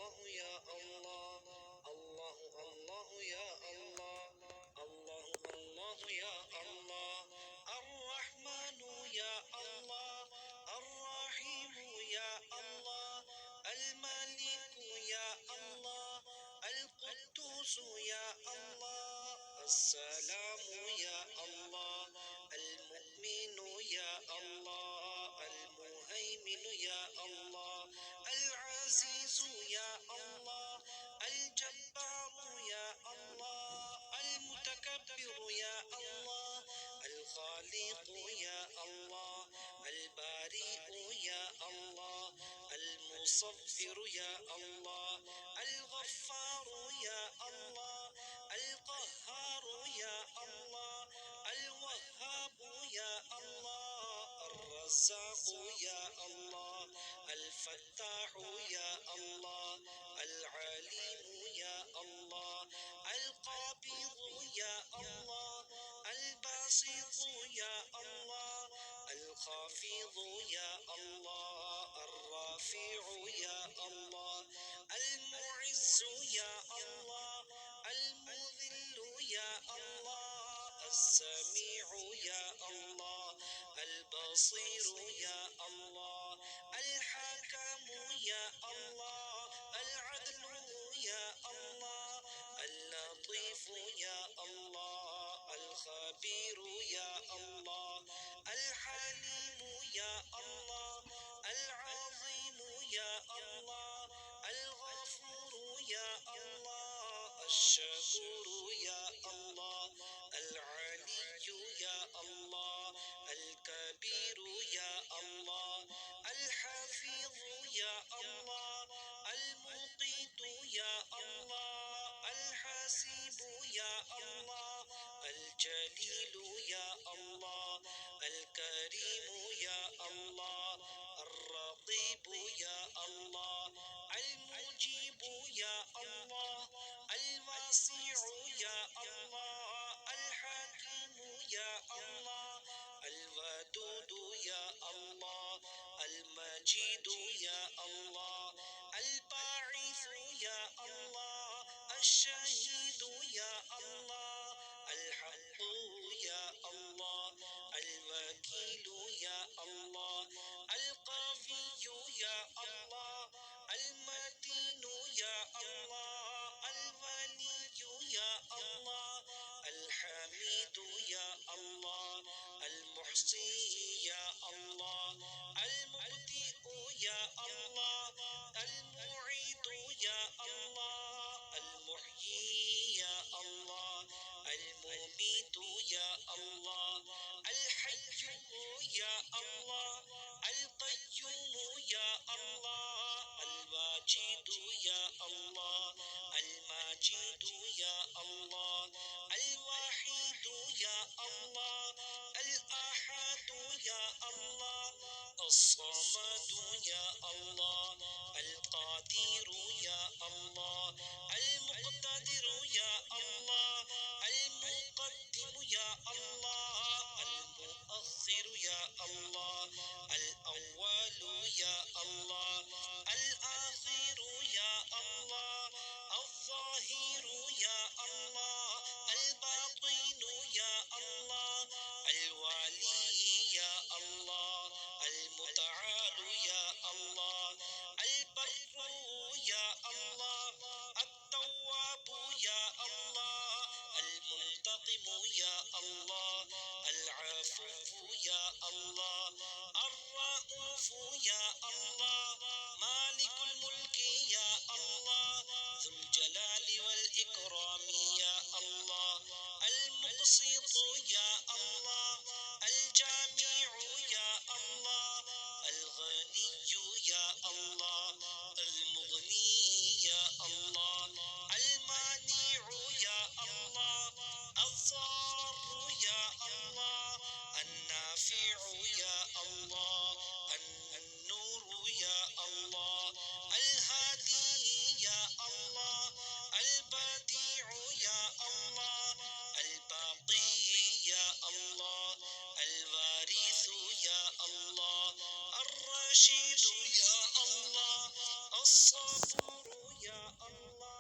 الله يا الله الله الله يا الله الله الله يا الله الرحمن يا الله الرحيم يا الله الملك يا الله القدوس يا الله السلام يا الله المؤمن يا الله المهيمن يا الله العزيز يا الله الجبار يا الله المتكبر يا الله الخالق يا الله البارئ يا الله المصفر يا الله الغفار يا الله القهار يا الله الوهاب يا الله الرزاق يا الله الفتاح يا الله العليم يا الله القابض يا الله الباسط يا الله الخافض يا الله الرافع يا الله المعز يا الله المذل يا الله السميع يا الله البصير يا الله الحكم يا الله العدل يا الله اللطيف يا الله الخبير يا الله الحليم يا الله العظيم يا الله الغفور يا الله الشكور يا الله العلي يا الله الكبير يا الله الحفيظ يا الله المقيت يا الله الحسيب يا الله الجليل يا الله الكريم يا الله الرقيب يا الله المجيب يا الله الواسع يا الله الحكيم يا الله الودود يا الله المجيد يا الله الباعث يا الله الشهيد يا الله الحق يا الله الوكيل يا الله القوي يا الله المتين يا الله الولي يا الله الحميد يا الله المحصي يا الله المبدئ يا الله المعيد يا الله المحيي يا الله المميت يا الله الحي يا الله القيوم يا الله الواجد يا الله الماجد يا الله الوحيد يا الله الأحد يا الله الصمد يا الله القادر يا الله المقتدر يا الله المقدم يا الله المؤخر يا الله الأول يا الله الآخر يا الله الظاهر يا الله الباطن يا الله الوالي يا الله المتعال يا الله البر يا الله التواب يا الله المنتقم يا الله العفو يا الله الرؤوف يا الله مالك الملك يا الله ذو الجلال والإكرام يا الله المقسط يا الله الجامع يا الله الغني يا الله المغني يا الله المانع يا الله الضار يا الله النافع يا الله النور يا الله الهادي يا الله البديع يا الله الباقي يا الله الوارث يا الله الرشيد يا الله الصبور Ya Allah